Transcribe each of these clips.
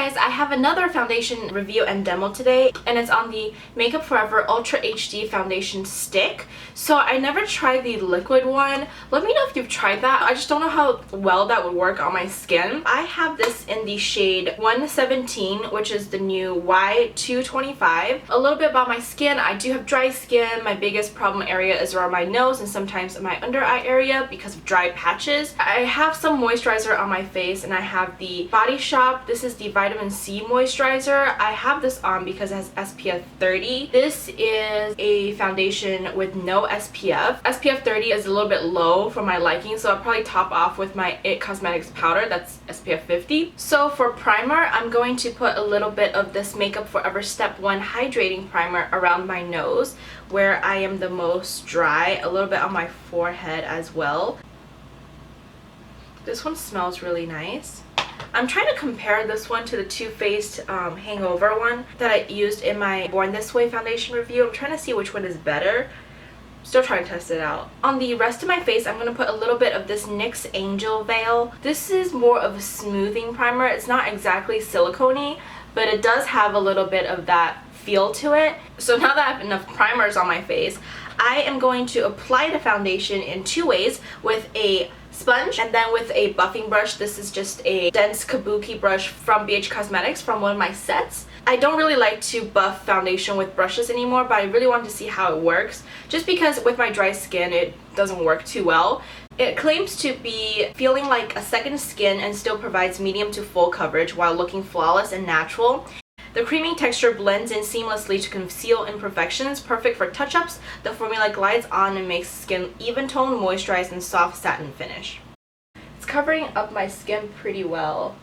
guys, I have another foundation review and demo today, and it's on the Makeup Forever Ultra HD Foundation Stick. So I never tried the liquid one. Let me know if you've tried that. I just don't know how well that would work on my skin. I have this in the shade 117, which is the new Y225. A little bit about my skin. I do have dry skin. My biggest problem area is around my nose and sometimes my under eye area because of dry patches. I have some moisturizer on my face, and I have the Body Shop. This is the Vitamin C moisturizer. I have this on because it has SPF 30. This is a foundation with no SPF. SPF 30 is a little bit low for my liking, so I'll probably top off with my It Cosmetics powder. That's SPF 50. So for primer, I'm going to put a little bit of this Makeup Forever Step 1 Hydrating Primer around my nose where I am the most dry, a little bit on my forehead as well. This one smells really nice. I'm trying to compare this one to the Too Faced Hangover one that I used in my Born This Way foundation review. I'm trying to see which one is better. Still trying to test it out. On the rest of my face, I'm going to put a little bit of this NYX Angel Veil. This is more of a smoothing primer. It's not exactly silicone-y, but it does have a little bit of that feel to it. So now that I have enough primers on my face, I am going to apply the foundation in two ways, with a sponge and then with a buffing brush. This is just a dense kabuki brush from BH Cosmetics from one of my sets. I don't really like to buff foundation with brushes anymore, but I really wanted to see how it works, just because with my dry skin it doesn't work too well. It claims to be feeling like a second skin and still provides medium to full coverage while looking flawless and natural. The creamy texture blends in seamlessly to conceal imperfections, perfect for touch-ups. The formula glides on and makes skin even-toned, moisturized, and soft satin finish. It's covering up my skin pretty well.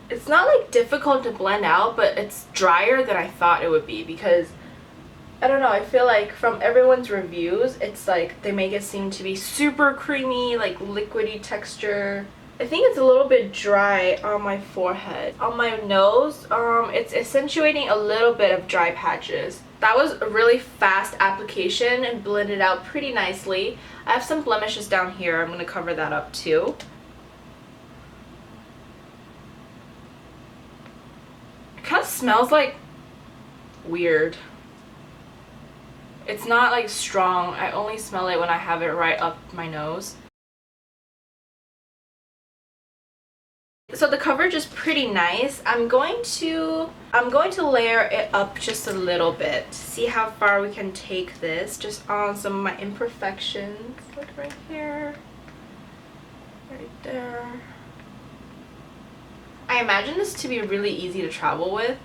It's not like difficult to blend out, but it's drier than I thought it would be because, I don't know, I feel like from everyone's reviews, it's like they make it seem to be super creamy, like liquidy texture. I think it's a little bit dry on my forehead. On my nose, it's accentuating a little bit of dry patches. That was a really fast application and blended out pretty nicely. I have some blemishes down here. I'm going to cover that up too. It kind of smells like weird. It's not like strong. I only smell it when I have it right up my nose. So the coverage is pretty nice. I'm going to layer it up just a little bit to see how far we can take this, just on some of my imperfections, like right here, right there. I imagine this to be really easy to travel with.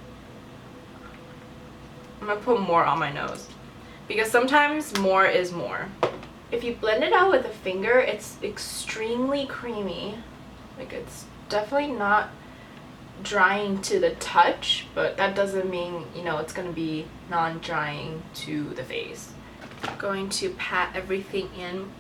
I'm gonna put more on my nose because sometimes more is more. If you blend it out with a finger, it's extremely creamy. Like, it's definitely not drying to the touch, but that doesn't mean, you know, it's going to be non-drying to the face. I'm going to pat everything in.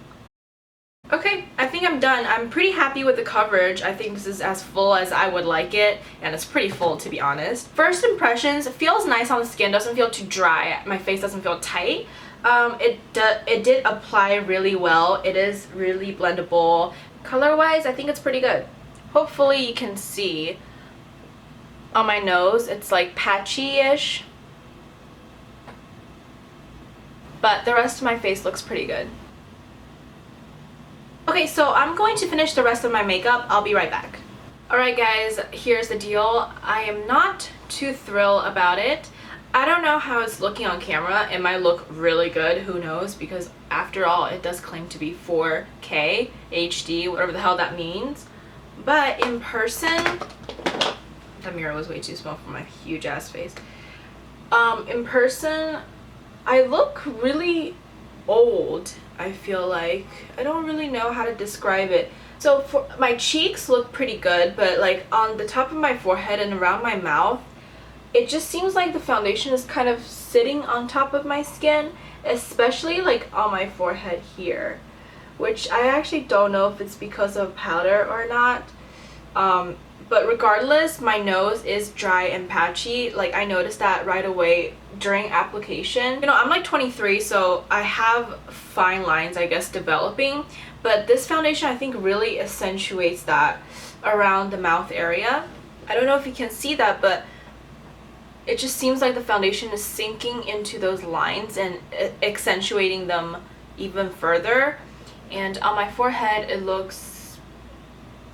Okay, I think I'm done. I'm pretty happy with the coverage. I think this is as full as I would like it, and it's pretty full, to be honest. First impressions, it feels nice on the skin, doesn't feel too dry. My face doesn't feel tight. It did apply really well. It is really blendable. Color-wise, I think it's pretty good. Hopefully you can see on my nose, it's like patchy-ish, but the rest of my face looks pretty good. Okay, so I'm going to finish the rest of my makeup. I'll be right back. Alright guys, here's the deal. I am not too thrilled about it. I don't know how it's looking on camera. It might look really good, who knows, because after all, it does claim to be 4K HD, whatever the hell that means. But in person, that mirror was way too small for my huge ass face. In person, I look really old, I feel like. I don't really know how to describe it. So for my cheeks look pretty good, but like on the top of my forehead and around my mouth, it just seems like the foundation is kind of sitting on top of my skin, especially like on my forehead here, which I actually don't know if it's because of powder or not. But regardless, my nose is dry and patchy. Like, I noticed that right away during application. You know, I'm like 23, so I have fine lines, I guess, developing. But this foundation, I think, really accentuates that around the mouth area. I don't know if you can see that, but it just seems like the foundation is sinking into those lines and accentuating them even further. And on my forehead, it looks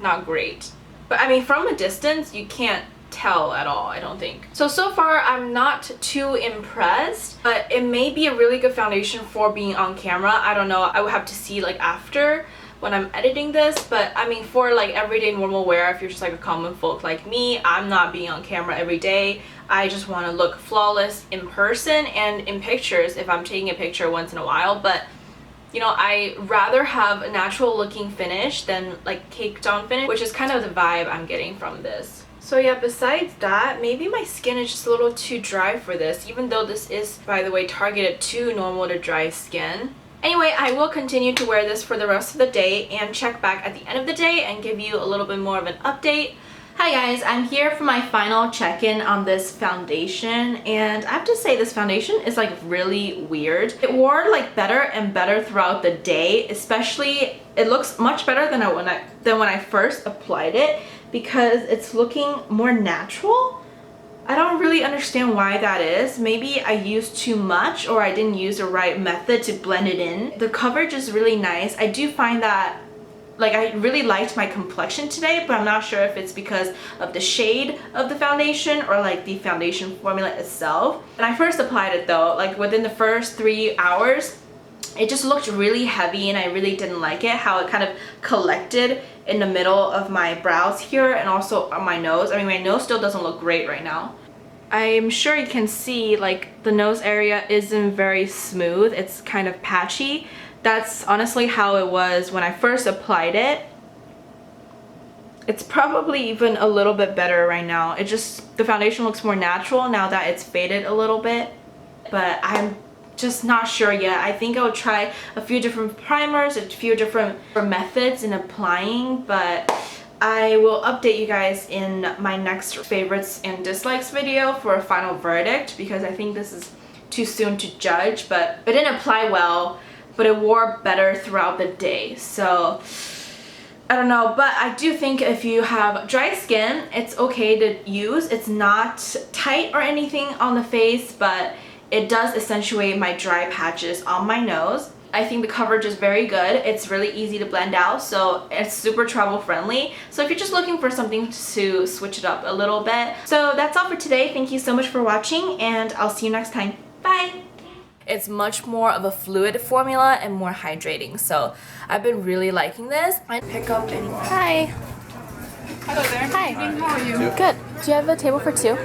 not great. But I mean, from a distance, you can't tell at all, I don't think. So far, I'm not too impressed, but it may be a really good foundation for being on camera. I don't know. I would have to see like after when I'm editing this, but I mean, for like everyday normal wear, if you're just like a common folk like me, I'm not being on camera every day. I just want to look flawless in person and in pictures if I'm taking a picture once in a while. But you know, I rather have a natural looking finish than like caked on finish, which is kind of the vibe I'm getting from this. So yeah, besides that, maybe my skin is just a little too dry for this, even though this is, by the way, targeted to normal to dry skin. Anyway, I will continue to wear this for the rest of the day and check back at the end of the day and give you a little bit more of an update. Hi guys, I'm here for my final check-in on this foundation, and I have to say this foundation is like really weird. It wore like better and better throughout the day, especially it looks much better than when I first applied it because it's looking more natural. I don't really understand why that is. Maybe I used too much or I didn't use the right method to blend it in. The coverage is really nice. I do find that like I really liked my complexion today, but I'm not sure if it's because of the shade of the foundation or like the foundation formula itself. When I first applied it though, like within the first 3 hours, it just looked really heavy and I really didn't like it, how it kind of collected in the middle of my brows here and also on my nose. I mean, my nose still doesn't look great right now. I'm sure you can see like the nose area isn't very smooth. It's kind of patchy. That's honestly how it was when I first applied it. It's probably even a little bit better right now. It just, the foundation looks more natural now that it's faded a little bit. But I'm just not sure yet. I think I would try a few different primers, a few different methods in applying, but I will update you guys in my next favorites and dislikes video for a final verdict because I think this is too soon to judge, but it didn't apply well, but it wore better throughout the day. So I don't know, but I do think if you have dry skin, it's okay to use. It's not tight or anything on the face, but it does accentuate my dry patches on my nose. I think the coverage is very good. It's really easy to blend out, so it's super travel friendly. So if you're just looking for something to switch it up a little bit. So that's all for today. Thank you so much for watching, and I'll see you next time. Bye! It's much more of a fluid formula and more hydrating, so I've been really liking this. I pick up any. Hi. Hello there. Hi. How are you? Good. Do you have a table for two?